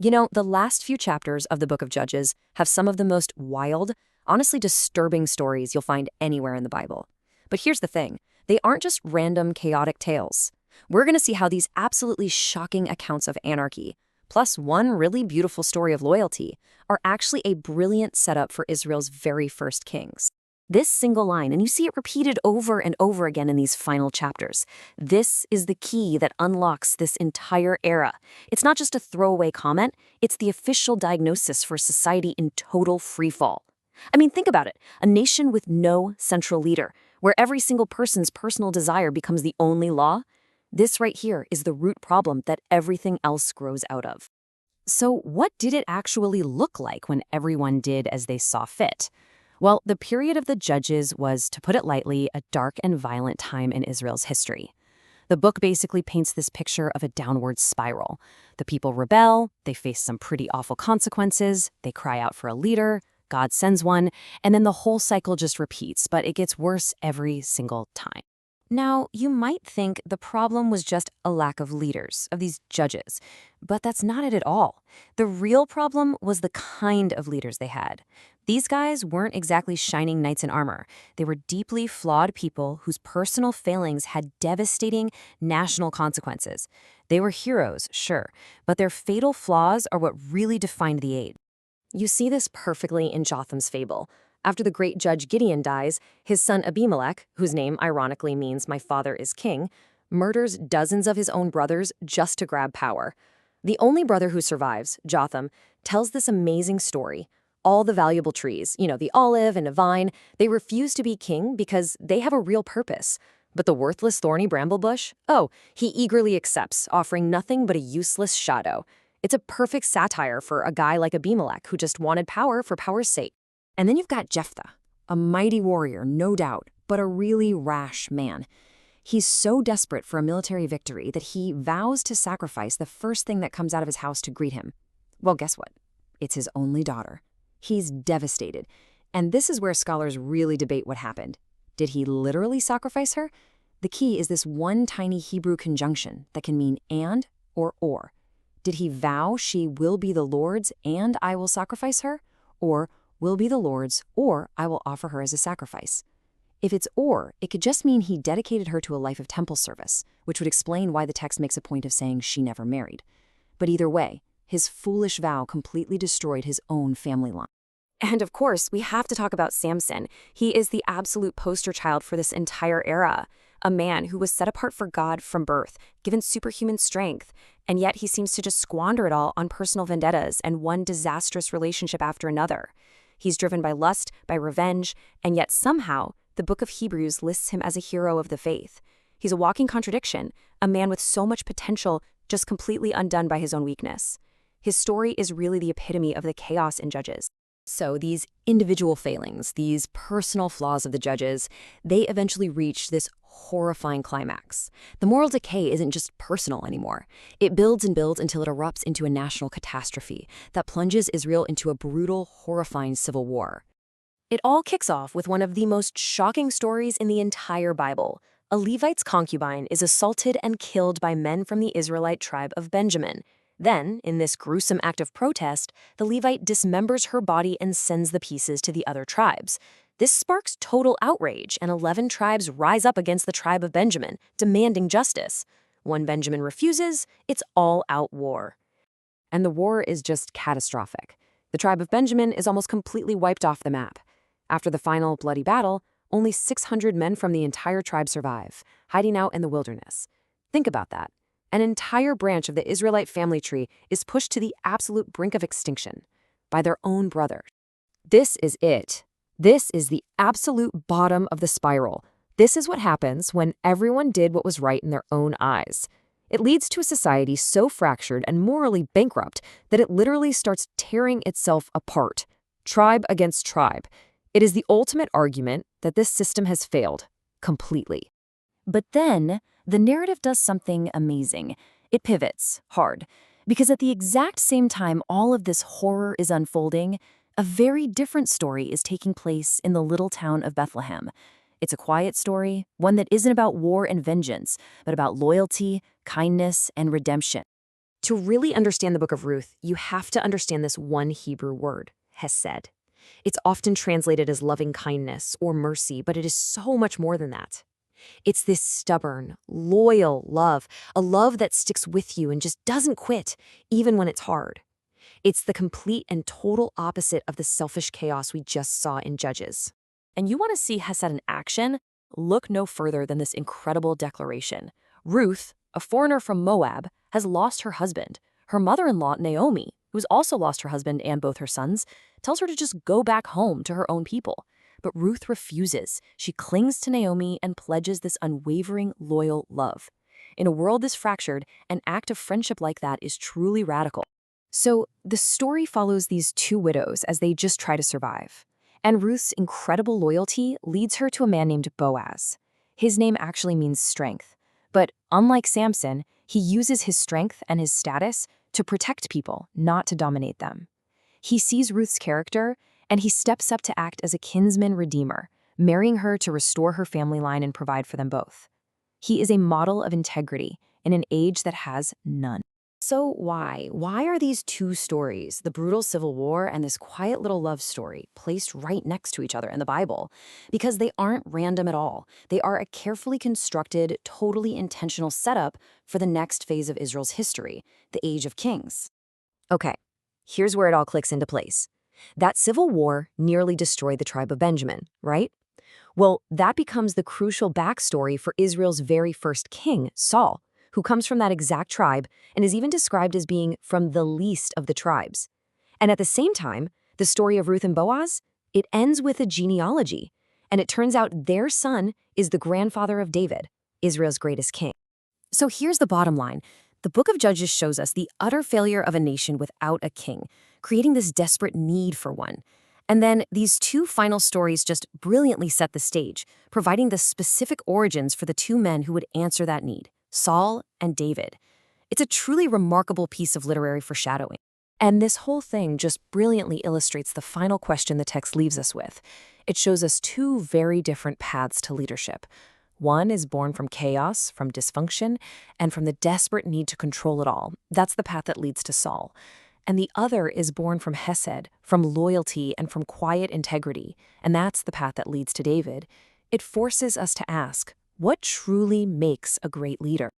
You know, the last few chapters of the Book of Judges have some of the most wild, honestly disturbing stories you'll find anywhere in the Bible. But here's the thing, they aren't just random, chaotic tales. We're going to see how these absolutely shocking accounts of anarchy, plus one really beautiful story of loyalty, are actually a brilliant setup for Israel's very first kings. This single line, and you see it repeated over and over again in these final chapters, this is the key that unlocks this entire era. It's not just a throwaway comment, it's the official diagnosis for society in total freefall. I mean, think about it, a nation with no central leader, where every single person's personal desire becomes the only law. This right here is the root problem that everything else grows out of. So what did it actually look like when everyone did as they saw fit? Well, the period of the Judges was, to put it lightly, a dark and violent time in Israel's history. The book basically paints this picture of a downward spiral. The people rebel, they face some pretty awful consequences, they cry out for a leader, God sends one, and then the whole cycle just repeats, but it gets worse every single time. Now, you might think the problem was just a lack of leaders, of these judges, but that's not it at all. The real problem was the kind of leaders they had. These guys weren't exactly shining knights in armor. They were deeply flawed people whose personal failings had devastating national consequences. They were heroes, sure, but their fatal flaws are what really defined the age. You see this perfectly in Jotham's fable. After the great judge Gideon dies, his son Abimelech, whose name ironically means "my father is king," murders dozens of his own brothers just to grab power. The only brother who survives, Jotham, tells this amazing story. All the valuable trees, the olive and the vine, they refuse to be king because they have a real purpose. But the worthless thorny bramble bush? Oh, he eagerly accepts, offering nothing but a useless shadow. It's a perfect satire for a guy like Abimelech who just wanted power for power's sake. And then you've got Jephthah, a mighty warrior, no doubt, but a really rash man. He's so desperate for a military victory that he vows to sacrifice the first thing that comes out of his house to greet him. Well, guess what? It's his only daughter. He's devastated. And this is where scholars really debate what happened. Did he literally sacrifice her? The key is this one tiny Hebrew conjunction that can mean and or. Did he vow she will be the Lord's and I will sacrifice her? Or will be the Lord's, or I will offer her as a sacrifice? If it's or, it could just mean he dedicated her to a life of temple service, which would explain why the text makes a point of saying she never married. But either way, his foolish vow completely destroyed his own family line. And of course, we have to talk about Samson. He is the absolute poster child for this entire era. A man who was set apart for God from birth, given superhuman strength, and yet he seems to just squander it all on personal vendettas and one disastrous relationship after another. He's driven by lust, by revenge, and yet somehow the book of Hebrews lists him as a hero of the faith. He's a walking contradiction, a man with so much potential just completely undone by his own weakness. His story is really the epitome of the chaos in Judges. So these individual failings, these personal flaws of the judges, they eventually reach this horrifying climax. The moral decay isn't just personal anymore. It builds and builds until it erupts into a national catastrophe that plunges Israel into a brutal, horrifying civil war. It all kicks off with one of the most shocking stories in the entire Bible. A Levite's concubine is assaulted and killed by men from the Israelite tribe of Benjamin. Then, in this gruesome act of protest, the Levite dismembers her body and sends the pieces to the other tribes. This sparks total outrage, and 11 tribes rise up against the tribe of Benjamin, demanding justice. When Benjamin refuses, it's all-out war. And the war is just catastrophic. The tribe of Benjamin is almost completely wiped off the map. After the final bloody battle, only 600 men from the entire tribe survive, hiding out in the wilderness. Think about that. An entire branch of the Israelite family tree is pushed to the absolute brink of extinction by their own brother. This is it. This is the absolute bottom of the spiral. This is what happens when everyone did what was right in their own eyes. It leads to a society so fractured and morally bankrupt that it literally starts tearing itself apart, tribe against tribe. It is the ultimate argument that this system has failed completely. But then, the narrative does something amazing. It pivots hard, because at the exact same time all of this horror is unfolding, a very different story is taking place in the little town of Bethlehem. It's a quiet story, one that isn't about war and vengeance, but about loyalty, kindness, and redemption. To really understand the book of Ruth, you have to understand this one Hebrew word, hesed. It's often translated as loving kindness or mercy, but it is so much more than that. It's this stubborn, loyal love, a love that sticks with you and just doesn't quit, even when it's hard. It's the complete and total opposite of the selfish chaos we just saw in Judges. And you want to see Hesed in action? Look no further than this incredible declaration. Ruth, a foreigner from Moab, has lost her husband. Her mother-in-law, Naomi, who's also lost her husband and both her sons, tells her to just go back home to her own people. But Ruth refuses. She clings to Naomi and pledges this unwavering, loyal love. In a world this fractured, an act of friendship like that is truly radical. So the story follows these two widows as they just try to survive. And Ruth's incredible loyalty leads her to a man named Boaz. His name actually means strength. But unlike Samson, he uses his strength and his status to protect people, not to dominate them. He sees Ruth's character, and he steps up to act as a kinsman redeemer, marrying her to restore her family line and provide for them both. He is a model of integrity in an age that has none. So why? Why are these two stories, the brutal civil war and this quiet little love story, placed right next to each other in the Bible? Because they aren't random at all. They are a carefully constructed, totally intentional setup for the next phase of Israel's history, the Age of Kings. Okay, here's where it all clicks into place. That civil war nearly destroyed the tribe of Benjamin, right? Well, that becomes the crucial backstory for Israel's very first king, Saul, who comes from that exact tribe and is even described as being from the least of the tribes. And at the same time, the story of Ruth and Boaz, it ends with a genealogy, and it turns out their son is the grandfather of David, Israel's greatest king. So here's the bottom line. The book of Judges shows us the utter failure of a nation without a king, creating this desperate need for one. And then these two final stories just brilliantly set the stage, providing the specific origins for the two men who would answer that need, Saul and David. It's a truly remarkable piece of literary foreshadowing. And this whole thing just brilliantly illustrates the final question the text leaves us with. It shows us two very different paths to leadership. One is born from chaos, from dysfunction, and from the desperate need to control it all. That's the path that leads to Saul. And the other is born from Hesed, from loyalty and from quiet integrity. And that's the path that leads to David. It forces us to ask, what truly makes a great leader?